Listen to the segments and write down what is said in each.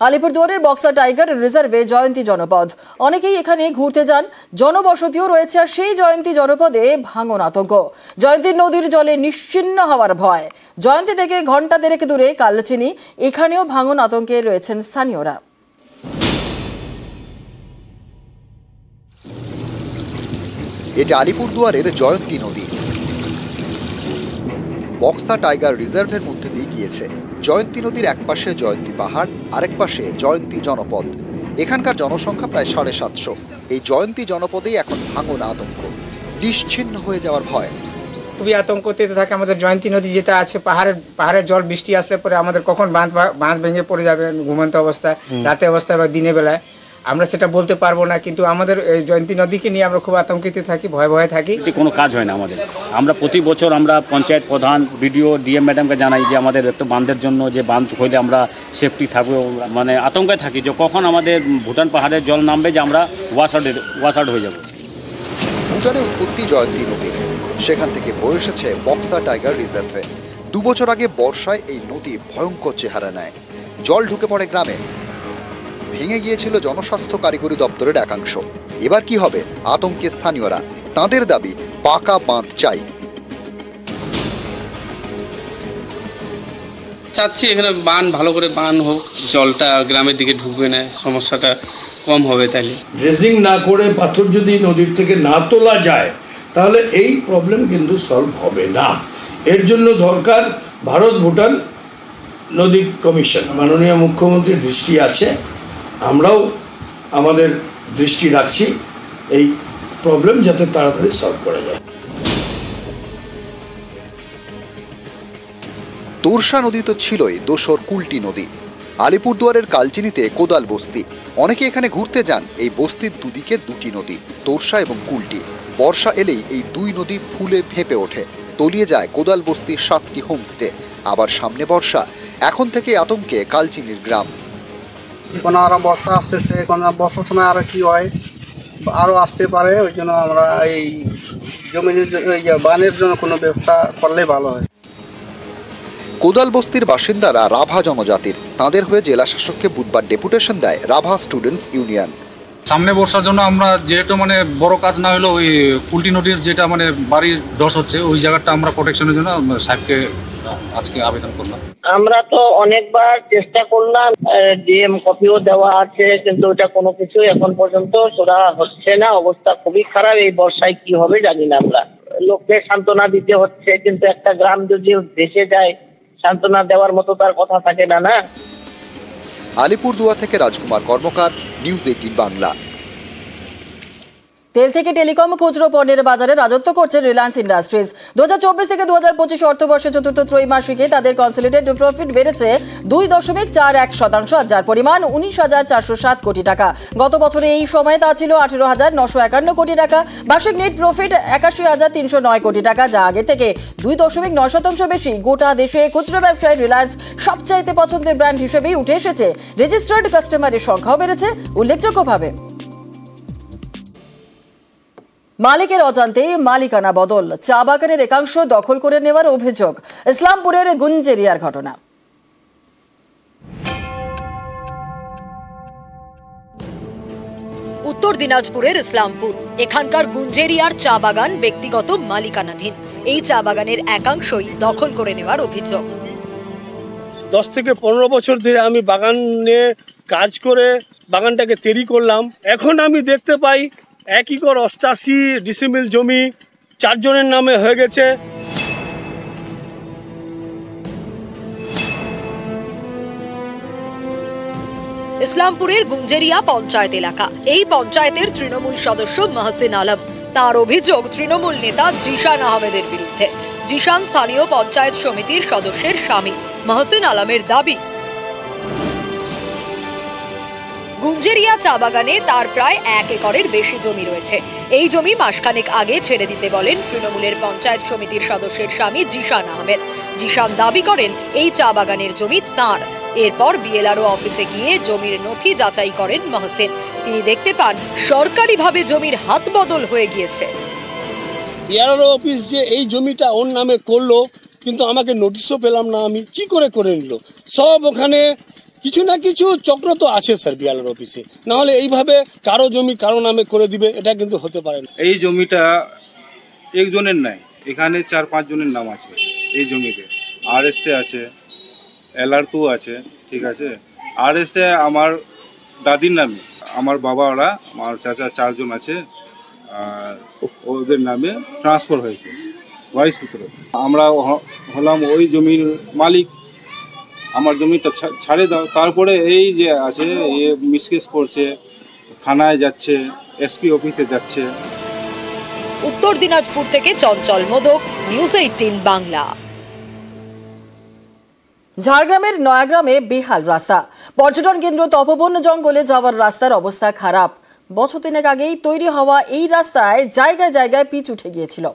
আলিপুরদুয়ারের Buxa tiger রিজার্ভে জয়ন্তী জনপদ। অনেকেই এখানে ঘুরতে যান, জনবসতিও রয়েছে। আর সেই জয়ন্তী জনপদে ভাঙন আতঙ্ক। জয়ন্তী নদীর জলে নিশ্চিহ্ন হওয়ার ভয়। জয়ন্তী থেকে ঘন্টা দেড়েক দূরে কালচিনি, এখানেও ভাঙন আতঙ্কে রয়েছেন স্থানীয়রা। এটা আলিপুরদুয়ারের জয়ন্তী নদী। বক্সা টাইগার রিজার্ভের মধ্যে দিয়ে গিয়েছে। জয়ন্তী নদীর এক পাশে জয়ন্তী পাহাড়, আরেক পাশে জয়ন্তী জনপদ। এখানকার জনসংখ্যা প্রায় 750। এই জয়ন্তী জনপদেই এখন ভাঙন আতঙ্ক, নিশ্চিহ্ন হয়ে যাওয়ার ভয়। খুবই আতঙ্কতে থাকে আমাদের জয়ন্তী নদী যেটা আছে, পাহাড়ের জল বৃষ্টি আসলে পরে আমাদের কখন বাঁধ ভেঙে পড়ে যাবে ঘুমন্ত অবস্থায়, রাতে অবস্থায় বা দিনের বেলায় আমরা সেটা বলতে পারবো না। কিন্তু আমাদের জয়ন্তী নদীকে নিয়ে আমরা খুব আতঙ্কিত থাকি, ভয়ে থাকি। কোনো কাজ হয় না আমাদের। আমরা প্রতি বছর আমরা পঞ্চায়েত প্রধান, বিডিও, ডিএম ম্যাডামকে জানাই যে আমাদের একটা বাঁধের জন্য, যে বাঁধ হইলে আমরা সেফটি থাকবো। মানে আতঙ্কে থাকি যে কখন আমাদের ভুটান পাহাড়ের জল নামবে, যে আমরা ওয়াশ আউট হয়ে যাব। ভুটানে উৎপত্তি জয়ন্তী নদী, সেখান থেকে বয়ে এসেছে বক্সা টাইগার রিজার্ভে। 2 বছর আগে বর্ষায় এই নদী ভয়ঙ্কর চেহারা নেয়। জল ঢুকে পড়ে গ্রামে, ভেঙে গিয়েছিল জনস্বাস্থ্য কারিগরি দপ্তরের একাংশ। এবার কি হবে আতঙ্কে স্থানীয়রা। তাদের দাবি পাকা বাঁধ চাই। চাচ্ছি এখানে ভালো করে বাঁধ হোক, জলটা গ্রামের দিকে ঢুকবে না, সমস্যাটা কম হবে। তাইলে ড্রেজিং না করে পাথর যদি নদীর থেকে না তোলা যায় তাহলে এই প্রবলেম কিন্তু সলভ হবে না। এর জন্য দরকার ভারত ভুটান নদী কমিশন। মাননীয় মুখ্যমন্ত্রীর দৃষ্টি আছে, আমরাও আমাদের দৃষ্টি রাখছি এই প্রবলেম যাতে তাড়াতাড়ি সলভ করা যায়। তোরসা নদী তো ছিলই দোসর কুলটি নদী। আলিপুরদুয়ারের কালচিনিতে কোদাল বস্তি। অনেকে এখানে ঘুরতে যান। এই বস্তির দুদিকে 2টি নদী, তোরসা এবং কুলটি। বর্ষা এলেই এই 2 নদী ফুলে ফেঁপে ওঠে, তলিয়ে যায় কোদাল বস্তির 7টি হোমস্টে। আবার সামনে বর্ষা, এখন থেকে আতঙ্কে কালচিনির গ্রাম। কোনো আরো বর্ষা আসতেছে, কোনো বর্ষার সময় আরো কি হয়, আরো আসতে পারে। ওই জন্য আমরা এই জমির বানের জন্য কোনো ব্যবস্থা করলে ভালো হয়। কোদাল বস্তির বাসিন্দারা রাভা জনজাতির। তাদের হয়ে জেলা শাসককে বুধবার ডেপুটেশন দেয় রাভা স্টুডেন্টস ইউনিয়ন। সামনে বর্ষার জন্য আমরা যেহেতু বড় কাজ না হলেও ওই কুলটি নদীর যেটা বাড়ির ধস হচ্ছে, ওই জায়গাটা আমরা প্রোটেকশনের জন্য সাহেবকে আজকে আবেদন করলাম। আমরা তো অনেকবার চেষ্টা করলাম, ডিএম কপিও দেওয়া আছে, কিন্তু ওটা কোনো কিছু এখন পর্যন্ত করা হচ্ছে না। অবস্থা খুবই খারাপ। এই বর্ষায় কি হবে জানি না। আমরা লোককে সান্ত্বনা দিতে হচ্ছে, কিন্তু একটা গ্রাম যদি ভেসে যায়, সান্ত্বনা দেওয়ার মতো তার কথা থাকে না। আলিপুরদুয়ার থেকে রাজকুমার কর্মকার, নিউজ 18 বাংলা। তেল থেকে টেলিকম খুচরো পণ্যের বাজারে রাজত্ব করছে রিলায়েন্স ইন্ডাস্ট্রিজ। 2024 থেকে 2025 অর্থবর্ষে চতুর্থ ত্রৈমাসিকে তাদের কনসলিডেটেড প্রফিট বেড়েছে 2.41%, যার পরিমাণ 19,407 কোটি টাকা। গত বছরে এই সময়ে তা ছিল 18,951 কোটি টাকা। বার্ষিক নেট প্রফিট 81,309 কোটি টাকা, যা আগে থেকে 2.9% বেশি। গোটা দেশে খুচরো ব্যবসায় রিলায়েন্স সবচাইতে পছন্দের ব্র্যান্ড হিসেবেই উঠে এসেছে। রেজিস্টার্ড কাস্টমারের সংখ্যাও বেড়েছে উল্লেখযোগ্যভাবে। মালিকের অজান্তে মালিকানা বদল, চা বাগানের একাংশ দখল করে নেওয়ার অভিযোগ। ইসলামপুরের গুঞ্জেরিয়ার ঘটনা। উত্তর দিনাজপুরের ইসলামপুর। এখানকার গুঞ্জেরিয়ার চা বাগান ব্যক্তিগত মালিকানাধীন। এই চা বাগানের একাংশই দখল করে নেওয়ার অভিযোগ। 10 থেকে 15 বছর ধরে আমি বাগান নিয়ে কাজ করে বাগানটাকে তৈরি করলাম। এখন আমি দেখতে পাই 1 একর 88 ডিসিমিল জমি 4 জনের নামে হয়ে গেছে। ইসলামপুরের গুঞ্জেরিয়া পঞ্চায়েত এলাকা। এই পঞ্চায়েতের তৃণমূল সদস্য মহসিন আলম। তার অভিযোগ তৃণমূল নেতা জিশান আহমেদের বিরুদ্ধে। জিশান স্থানীয় পঞ্চায়েত সমিতির সদস্যের স্বামী। মহসিন আলমের দাবি, গুঞ্জেরিয়া চা বাগানে তার প্রায় 1 একরের বেশি জমি রয়েছে। এই জমি মাসখানেক আগে ছেড়ে দিতে বলেন তৃণমূলের পঞ্চায়েত সমিতির সদস্যের স্বামী জিশান আহমেদ। জিশান দাবি করেন এই চা বাগানের জমি তাঁর। এরপর বিএলআরও অফিসে গিয়ে জমির নথি যাচাই করেন মহসিন। তিনি দেখতে পান সরকারিভাবে জমির হাত বদল হয়ে গিয়েছে। বিএলআরও অফিস যে এই জমিটা ওর নামে করলো, কিন্তু আমাকে নোটিশও পেলাম না। আমি কি করে নিল? সব ওখানে কিছু না কিছু চক্র তো আছে স্যার বিএলআর অফিসে, না হলে এইভাবে কারো জমি কারো নামে করে দিবে এটা কিন্তু হতে পারে না। এই জমিটা একজনের নাই, এখানে 4-5 জনের নাম আছে এই জমিতে। আরএসতে আছে, LR2 আছে, ঠিক আছে। আরএসতে আমার দাদির নামে, আমার বাবা ওরা, আমার চাচা 4 জন আছে, আর ওদের নামে ট্রান্সফার হয়েছে ওয়াইস সূত্রে। আমরা হলাম ওই জমির মালিক, আমার জমিটা ছাড়ে দাও। তারপরে এই যে আছে এ মিসকেস করছে, থানায় যাচ্ছে, SP অফিসে যাচ্ছে। উত্তর দিনাজপুর থেকে চঞ্চল মোদক, নিউজ 18 বাংলা। ঝাড়গ্রামের নয়াগ্রামে বেহাল রাস্তা। পর্যটন কেন্দ্র তপবন জঙ্গলে যাওয়ার রাস্তার অবস্থা খারাপ। বছর 3 আগেই তৈরি হওয়া এই রাস্তায় জায়গায় জায়গায় পিচ উঠে গিয়েছিল।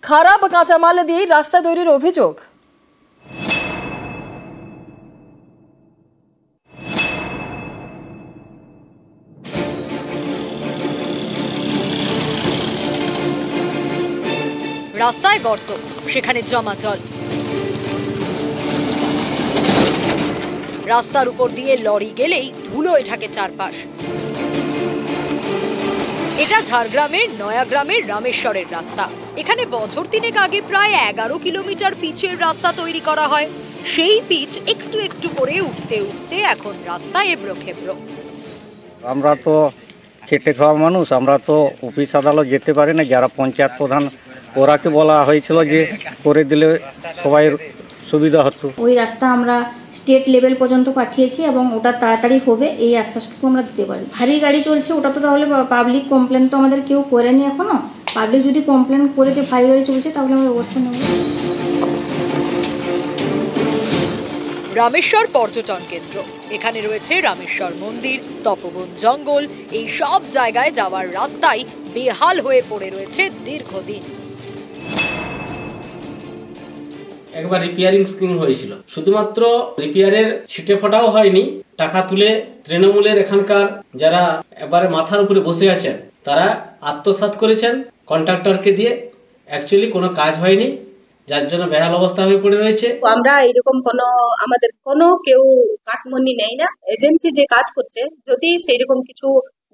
খারাপ কাঁচামাল দিয়ে রাস্তা তৈরির অভিযোগ। রাস্তায় গর্ত, সেখানে জমা জল। রাস্তার উপর দিয়ে লরি গেলেই ধুলোয় ঢাকে চারপাশ। এটা ঝাড়গ্রামের নয়াগ্রামের রামেশ্বরের রাস্তা। এখানে বছর 3 আগে প্রায় 11 কিলোমিটার পিচের রাস্তা তৈরি করা হয়। সেই পিচ একটু একটু করে উঠতে উঠতে এখন রাস্তা এবড়ো খেবড়ো। আমরা তো খেটে খাওয়া মানুষ, আমরা তো অফিস আদালত যেতে পারি না। যারা পঞ্চায়েত প্রধান ওরাকে বলা হয়েছিল যে করে দিলে সবাই সুবিধা হতো। ওই রাস্তা আমরা স্টেট লেভেল পর্যন্ত পাঠিয়েছি এবং ওটা তাড়াতাড়ি হবে এই আশ্বাসটুকু আমরা দিতে পারি। ভারী গাড়ি চলছে, ওটা তো তাহলে পাবলিক কমপ্লেন তো আমাদের কেউ করেনি এখনো। পাবলিক যদি কমপ্লেন করে যে ভারী গাড়ি চলছে তাহলে আমরা ব্যবস্থা নেব। রামেশ্বর পর্যটন কেন্দ্র, এখানে রয়েছে রামেশ্বর মন্দির, তপবন জঙ্গল। এই সব জায়গায় যাওয়ার রাস্তাই বেহাল হয়ে পড়ে রয়েছে দীর্ঘদিন। একবার রিপেয়ারিং স্কিম হয়েছিল, শুধুমাত্র রিপেয়ারের ছিটে ফোটাও হয়নি, টাকা তুলে তৃণমূলের এখানকার যারা এবারে মাথার উপরে বসে আছেন তারা আত্মসাৎ করেছেন কন্ট্রাক্টরকে দিয়ে। অ্যাকচুয়ালি কোনো কাজ হয়নি, যার জন্য বেহাল অবস্থা হয়ে পড়ে রয়েছে। আমরা এরকম আমাদের কোনো কেউ কাঠমন্ডি নেই না। এজেন্সি যে কাজ করছে যদি সেই রকম কিছু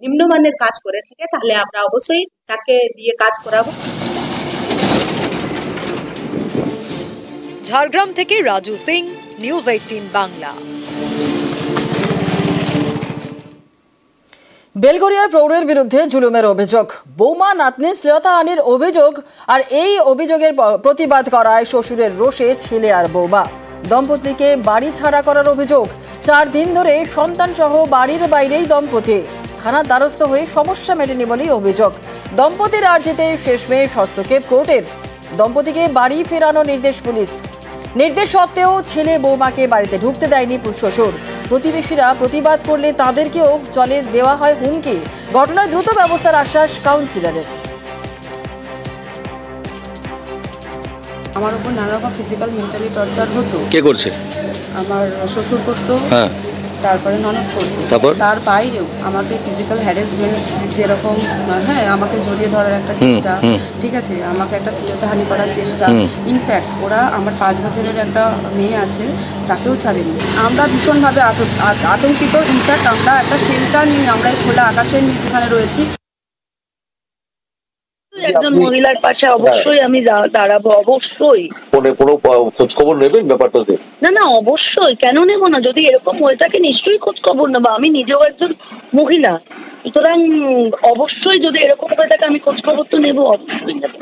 নিম্নমানের কাজ করে থাকে তাহলে আমরা অবশ্যই তাকে দিয়ে কাজ করাবো। ঝাড়গ্রাম থেকে রাজু সিং, নিউজ 18 বাংলা। বেলগড়িয়ায় প্রৌঢ়ের বিরুদ্ধে জুলুমের অভিযোগ, বৌমা নাতনি শ্লীলতাহানির অভিযোগ, আর এই অভিযোগের প্রতিবাদ করায় শ্বশুরের রোষে ছেলে আর বৌমা। দম্পতিকে বাড়ি ছাড়া করার অভিযোগ। 4 দিন ধরে সন্তান সহ বাড়ির বাইরেই দম্পতি। থানার দ্বারস্থ হয়ে সমস্যা মেটেনি বলেই অভিযোগ। দম্পতির আর্জিতে শেষমেশ হস্তক্ষেপ কোর্টের। দম্পতিকে বাড়ি ফেরানোর নির্দেশ পুলিশ। নির্দেশ সত্ত্বেও ছেলে বৌমাকে বাড়িতে ঢুকতে দেয়নি শ্বশুর। প্রতিবেশীরা প্রতিবাদ করলে তাদেরকেও চলে দেওয়া হয় হুমকি। ঘটনায় দ্রুত ব্যবস্থার আশ্বাস কাউন্সিলরের। আমার উপর নানা রকম ফিজিক্যাল মেন্টালি টর্চার হতো। কে করছে? আমার শ্বশুর করতো, হ্যাঁ, তারপরে ননদ করতো। তার বাইরেও আমাকে ফিজিক্যাল হ্যারাসমেন্ট, যেরকম আমাকে জড়িয়ে ধরার একটা চেষ্টা, ঠিক আছে, আমাকে একটা শ্লীলতাহানি করার চেষ্টা। ইনফ্যাক্ট ওরা আমার 5 বছরের একটা মেয়ে আছে, তাকেও ছাড়েনি। আমরা ভীষণভাবে আতঙ্কিত। ইনফ্যাক্ট আমরা একটা শেল্টার নিয়ে আমরা খোলা আকাশের নিচে এখানে রয়েছি। একজন মহিলার পাশে অবশ্যই আমি দাঁড়াবো, অবশ্যই। কোনো খোঁজ খবর নেবেন ব্যাপারটাতে? না, অবশ্যই, কেন নেব না? যদি এরকম হয়ে থাকে নিশ্চয়ই খোঁজ খবর নেবো। আমি নিজেও একজন মহিলা, সুতরাং অবশ্যই যদি এরকম হয়ে থাকে আমি খোঁজ খবর তো নেবো, অবশ্যই নেবো।